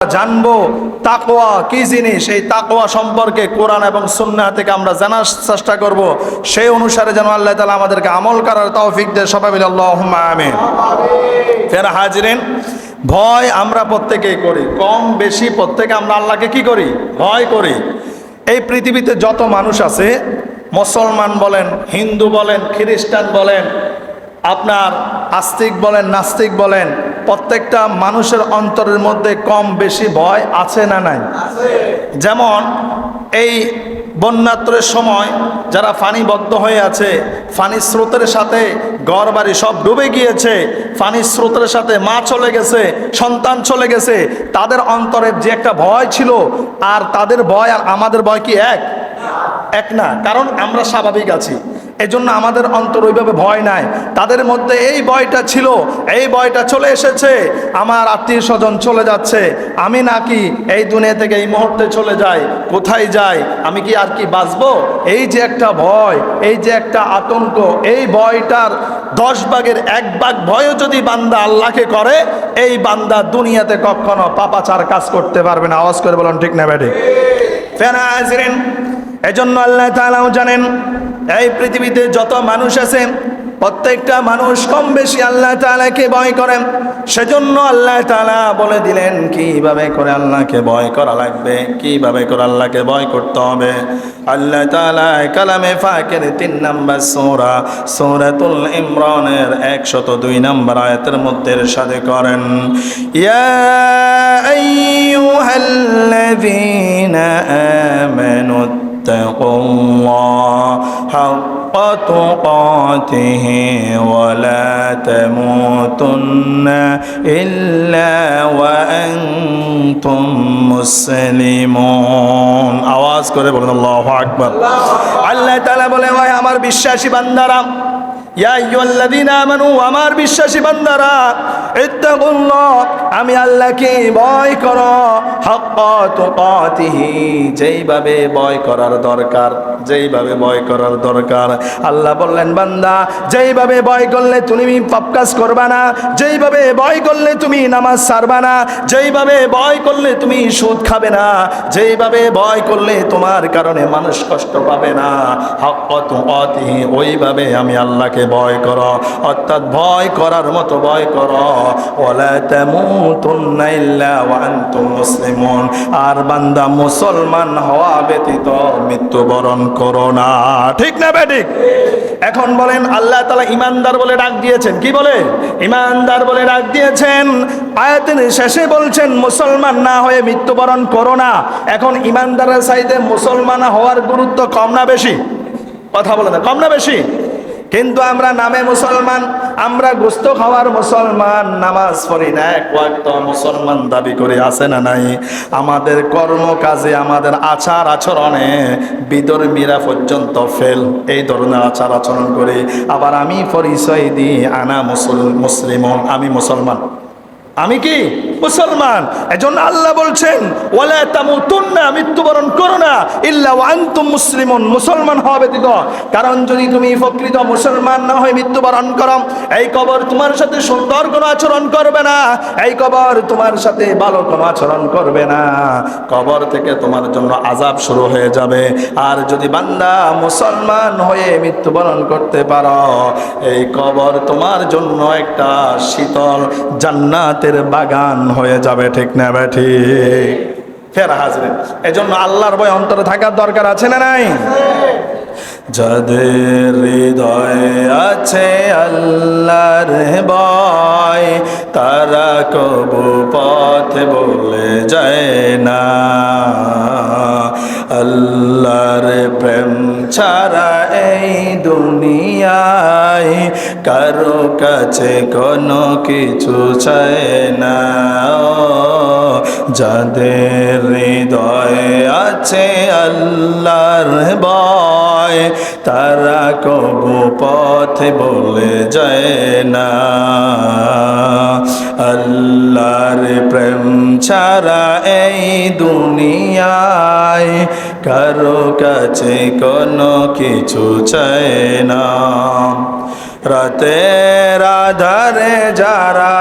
জানবো তাকওয়া কি জিনিস। এই তাকওয়া সম্পর্কে কোরআন এবং সুন্নাহ থেকে আমরা জানার চেষ্টা করব, সেই অনুসারে যেন আল্লাহ তাআলা আমাদেরকে আমল করার তৌফিক দেয়। সবাই বলি আল্লাহুম্মা আমিন। ফের হাজিরিন, ভয় আমরা প্রত্যেকেই করি, কম বেশি প্রত্যেকে আমরা আল্লাহকে কি করি? ভয় করি। এই পৃথিবীতে যত মানুষ আছে, মুসলমান বলেন, হিন্দু বলেন, খ্রিস্টান বলেন, আপনার আস্তিক বলেন, নাস্তিক বলেন, প্রত্যেকটা মানুষের অন্তরের মধ্যে কম বেশি ভয় আছে না নাই? যেমন এই বন্যাত্রের সময় যারা ফানিবদ্ধ হয়ে আছে, ফানির স্রোতের সাথে ঘর বাড়ি সব ডুবে গিয়েছে, ফানির স্রোতের সাথে মা চলে গেছে, সন্তান চলে গেছে, তাদের অন্তরের যে একটা ভয় ছিল, আর তাদের ভয় আর আমাদের ভয় কি এক না? কারণ আমরা স্বাভাবিক আছি, এজন্য আমাদের অন্তর ওইভাবে ভয় নাই। তাদের মধ্যে এই ভয়টা ছিল, এই ভয়টা চলে এসেছে, আমার আত্মীয় স্বজন চলে যাচ্ছে, আমি নাকি এই দুনিয়া থেকে এই মুহূর্তে চলে যাই, কোথায় যাই, আমি কি আর কি বাঁচবো? এই যে একটা ভয়, এই যে একটা আতঙ্ক, এই ভয়টার 10 ভাগের 1 ভাগ ভয়ও যদি বান্দা আল্লাহকে করে, এই বান্দা দুনিয়াতে কখনো পাপাচার কাজ করতে পারবে না। আওয়াজ করে বলুন ঠিক না বেঠিক? ফেনা হাজিরিন, এজন্য আল্লাহ তাআলাও জানেন এই পৃথিবীতে যত মানুষ আছে, প্রত্যেকটা মানুষ কম বেশি আল্লাহ তাআলাকে ভয় করেন। সেজন্য আল্লাহ তাআলা বলে দিলেন কিভাবে করে আল্লাহকে ভয় করা লাগবে, কিভাবে করে আল্লাহকে ভয় করতে হবে। আল্লাহ তাআলা কালামে ফাকের 3 নম্বর সূরা সূরাতুল ইমরানের 102 নম্বর আয়াতের মধ্যে ইরশাদ করেন, ইয়া আইয়ুহাল্লাযীনা আমানু ইত্তাকুল্লাহ হাক্কা তুকাতিহি ওয়া লা তামুতুন্না ইল্লা ওয়া আনতুম মুসলিমুন। আওয়াজ করে বলুন আল্লাহু আকবার। আল্লাহ তাআলা বলে, ওই আমার বিশ্বাসী বান্দারা, ইয়া আইয়ুহাল্লাযীনা আমানু, আমার বিশ্বাসী বান্দারা, ইত্তাকুল্লাহ, আমি আল্লাহকে ভয় করো, হাক্কা তুকাতিহি, যেইভাবে ভয় করার দরকার, যেইভাবে ভয় করার দরকার। আল্লাহ বললেন, বান্দা, যেইভাবে ভয় করলে তুমি পাপ কাজ করবা না, যেইভাবে ভয় করলে তুমি নামাজ ছাড়বা না, যেইভাবে ভয় করলে তুমি সুদ খাবে না, যেইভাবে ভয় করলে তোমার কারণে মানুষ কষ্ট পাবে না, হাক্কা তুকাতিহি, ওইভাবে আমি আল্লাহকে ভয় করো, অর্থাৎ ভয় করার মতো ভয় করো। ওয়ালা তামুতুন্না ইল্লা ওয়া আনতুম মুসলিমুন, আর বান্দা মুসলমান হওয়া ব্যতীত মৃত্যুবরণ করো না। ঠিক না বেঠিক? এখন বলেন, আল্লাহ তাআলা ঈমানদার বলে ডাক দিয়েছেন, কি বলে? ঈমানদার বলে ডাক দিয়েছেন। আয়াতের শেষে বলছেন মুসলমান না হয়ে মৃত্যুবরণ করো না। এখন ঈমানদারের চাইতে মুসলমান হওয়ার গুরুত্ব কম না বেশি? কথা বলে না, কম না বেশি? কিন্তু আমরা নামে মুসলমান, আমরা গোস্ত খাওয়ার মুসলমান, নামাজ পড়ি না, 1 ওয়াক্ত মুসলমান দাবি করে, আছে না নাই? আমাদের কর্ম কাজে, আমাদের আচার আচরণে বিধর্মীরা পর্যন্ত ফেল, এই ধরনের আচার আচরণ করে। আবার আমি পরিচয় দিই আনা মুসলিমুন, আমি মুসলমান, আমি কি মুসলমান। এজন্য আল্লাহ বলছেন, ওয়ালা তামুতুন্না, মৃত্যুবরণ করো না, ইল্লা ওয়া আনতুম মুসলিমুন, মুসলমান হওয়া ব্যতীত। কারণ যদি তুমি প্রকৃত মুসলমান না হয়ে মৃত্যুবরণ করো, এই কবর তোমার সাথে সুন্দর কোনো আচরণ করবে না, এই কবর তোমার সাথে ভালো কোনো আচরণ করবে না, কবর থেকে তোমার জন্য আযাব শুরু হয়ে যাবে। আর যদি বান্দা মুসলমান হয়ে মৃত্যুবরণ করতে পারো, এই কবর তোমার জন্য একটা শীতল জান্নাতের বাগান হয়ে যাবে। ঠিক না ঠিক? ফের হাজির, এজন্য আল্লাহর ভয় অন্তরে থাকার দরকার আছে না নাই? যাদের হৃদয়ে আছে আল্লাহর ভয়, তারা কবু পথ বলে যায় না। আল্লাহর প্রেম ছাড়া এই দুনিয়ায় কারো কাছে কোনো কিছু চায় না। যাদের হৃদয়ে আছে আল্লাহর ভয়, তারা কবু পথে বলে যায় না। আল্লাহর প্রেম ছাড়া এই দুনিয়ায় কারো কাছে কোনো কিছু চায় না। রাতের আধারে যারা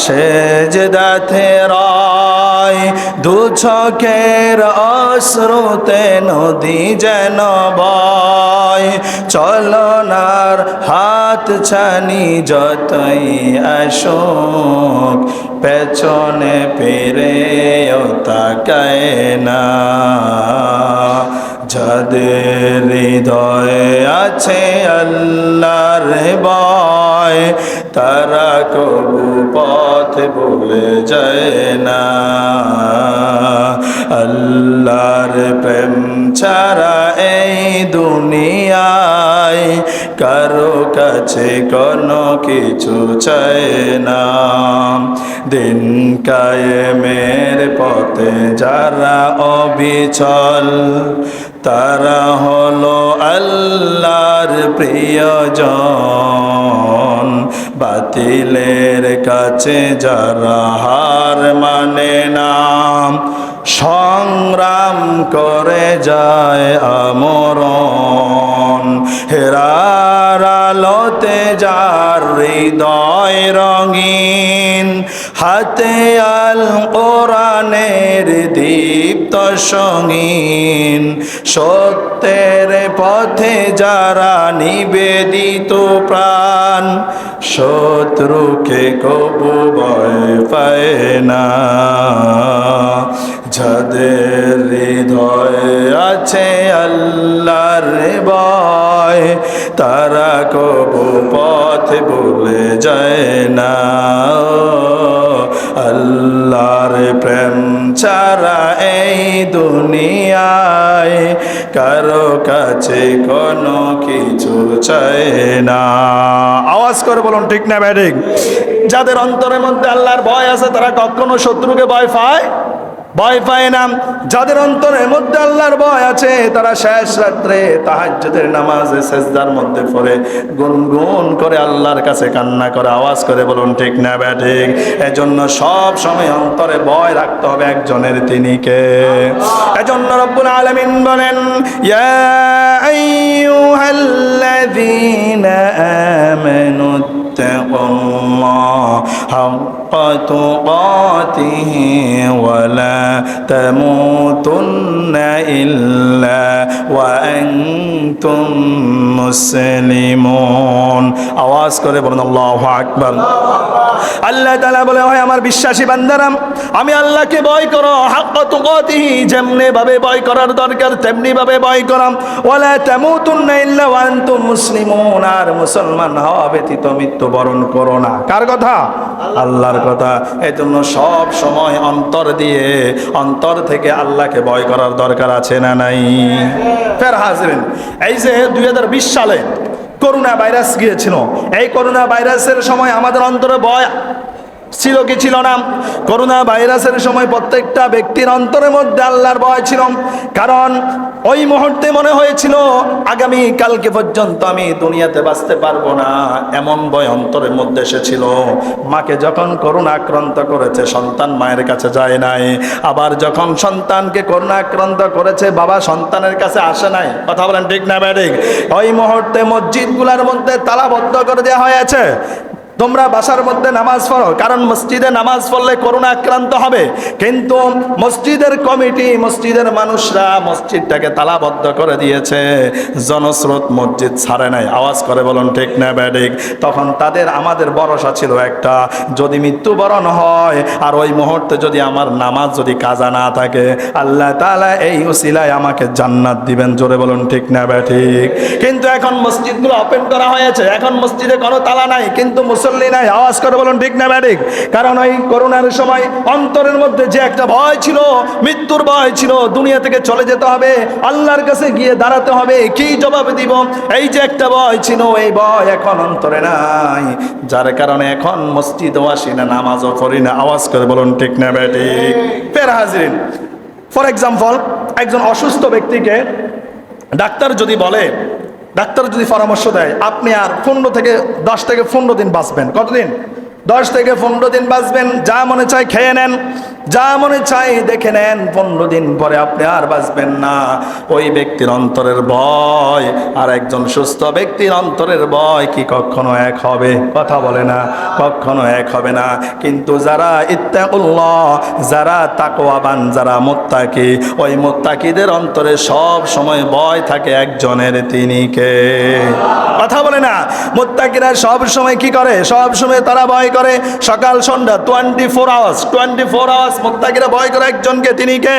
সেজদাতে রয়, দু চোখের অশ্রুতে নদী যেন বয়, চলনার হাত ছানি যতই আসুক, পেছনে ফিরেও তাকায় না। যাদের হৃদয়ে আছে আল্লাহর ভয়, তারা কবু পথ ভুলে যায় না। আল্লাহর প্রেম ছাড়া এই দুনিয়ায় কারো কাছে কোনো কিছু চায় না। দিন কায়েমের পথে যারা অবিচল, তারা হলো আল্লাহর প্রিয়জন। বাতিলের কাছে যারা হার মানে না, সংগ্রাম করে যায় আমরণ। হেরার আলোতে যার হৃদয় রঙিন, হাতে আল কোরআনের দীপ্ত সঙ্গীন। সত্যের পথে যারা নিবেদিত প্রাণ, শত্রুকে কবু ভয় পায় না। যাদের হৃদয়ে আছে আল্লাহর ভয়, তারা কবু পথ ভুলে যায় না। আল্লাহর প্রেম ছাড়া এই দুনিয়ায় কারো কাছে কোনো কিছু চায় না। আওয়াজ করে বলুন ঠিক না ব্যাঠিক? যাদের অন্তরের মধ্যে আল্লাহর ভয় আছে তারা কখনো শত্রুকে ভয় পায় না। যাদের অন্তরের মধ্যে আল্লাহর ভয় আছে তারা শেষ রাত্রে তাহাজ্জুদের নামাজে সেজদার মধ্যে পড়ে গুনগুন করে আল্লাহর কাছে কান্না করে। আওয়াজ করে বলুন ঠিক না ব্যাঠিক? এজন্য সব সময় অন্তরে ভয় রাখতে হবে একজনের, তিনি কে? এজন্য রব্বুল আলামিন বলেন, ইয়া আইয়ুহাল্লাযীনা আমানু ইত্তাকুল্লাহ হাক্কা তুকাতিহি ওয়া লা তামুতুন্না ইল্লা ওয়া আনতুম মুসলিমুন। আওয়াজ করে বলুন আল্লাহু আকবার। আল্লাহ তাআলা বলে, হয় আমার বিশ্বাসী বান্দারা, আমি আল্লাহকে ভয় করো হাক্কা তুকাতিহি, যেমনি ভাবে ভয় করার দরকার তেমনি ভাবে ভয় করো। ওয়ালা তামুতুন্না ইল্লা ওয়া আনতুম মুসলিমুন, আর মুসলমান হওয়া ব্যতীত মৃত্যুবরণ করো না। কার কথা? আল্লাহর কথা। এজন্য সব সময় অন্তর দিয়ে, অন্তর থেকে আল্লাহকে ভয় করার দরকার আছে না নাই? ফের হাজিরিন, এই যে 2020 সালে করোনা ভাইরাস গিয়েছিল, এই করোনা ভাইরাসের সময় আমাদের অন্তরে ভয় ছিল কি ছিল না? করোনা ভাইরাসের সময় প্রত্যেকটা ব্যক্তির অন্তরের মধ্যে আল্লাহর ভয় ছিল। কারণ ওই মুহূর্তে মনে হয়েছিল আগামী কালকে পর্যন্ত আমি দুনিয়াতে বাঁচতে পারবো না, এমন ভয় অন্তরের মধ্যে এসেছিল। মাকে যখন করোনা আক্রান্ত করেছে সন্তান মায়ের কাছে যায় নাই, আবার যখন সন্তানকে করোনা আক্রান্ত করেছে বাবা সন্তানের কাছে আসে নাই। কথা বলেন ঠিক না ব্যাঠিক? ওই মুহূর্তে মসজিদগুলোর মধ্যে তালাবদ্ধ করে দেওয়া হয়েছে, তোমরা বাসার মধ্যে নামাজ পড়ো, কারণ মসজিদে নামাজ পড়লে করোনা আক্রান্ত হবে। কিন্তু মসজিদের কমিটি, মসজিদের মানুষরা মসজিদটাকে তালাবদ্ধ করে দিয়েছে, জনস্রোত মসজিদ ছাড়ে নাই। আওয়াজ করে বলুন ঠিক না ব্যাঠিক? তখন তাদের আমাদের ভরসা ছিল একটা, যদি মৃত্যুবরণ হয় আর ওই মুহূর্তে যদি আমার নামাজ যদি কাজা না থাকে, আল্লাহ তাআলা এই উসিলায় আমাকে জান্নাত দিবেন। জোরে বলুন ঠিক না ব্যাঠিক? কিন্তু এখন মসজিদগুলো ওপেন করা হয়েছে, এখন মসজিদে কোনো তালা নাই কিন্তু মুসল্লি নাই। আওয়াজ করে বলুন ঠিক না ব্যাঠিক? কারণ ওই করোনার সময় অন্তরের মধ্যে যে একটা ভয় ছিল, মৃত্যুর ভয় ছিল, দুনিয়া থেকে চলে যেতে হবে, আল্লাহর কাছে গিয়ে দাঁড়াতে হবে, কি জবাব দিব, এই যে একটা ভয় ছিল, এই ভয় এখন অন্তরে নাই, যার কারণে এখন মসজিদও আসি না, নামাজও পড়ি না। আওয়াজ করে বলুন ঠিক না ব্যাঠিক? ফের হাজিরিন, ফর এক্সাম্পল, একজন অসুস্থ ব্যক্তিকে ডাক্তার যদি বলে, ডাক্তার যদি পরামর্শ দেয় আপনি আর 10 থেকে 15 দিন বাঁচবেন, কতদিন? 10 থেকে 15 দিন বাঁচবেন, যা মনে চায় খেয়ে নেন, যা মনে চায় দেখে নেন, 15 দিন পরে আপনি আর বাঁচবেন না। ওই ব্যক্তির অন্তরের ভয় আর একজন সুস্থ ব্যক্তির অন্তরের ভয় কি কখনো এক হবে? কথা বলে না, কখনো এক হবে না। কিন্তু যারা ইত্তাকুল্লাহ, যারা তাকওয়াবান, যারা মুত্তাকি, ওই মুত্তাকিদের অন্তরে সব সময় ভয় থাকে একজনের, তিনি কে? কথা বলে না। মুত্তাকিরা সব সময় কি করে? সব সময় তারা ভয় করে, সকাল সন্ধ্যা 24 আওয়ার্স মুত্তাকিরা ভয় করে একজনকে, তিনি কে?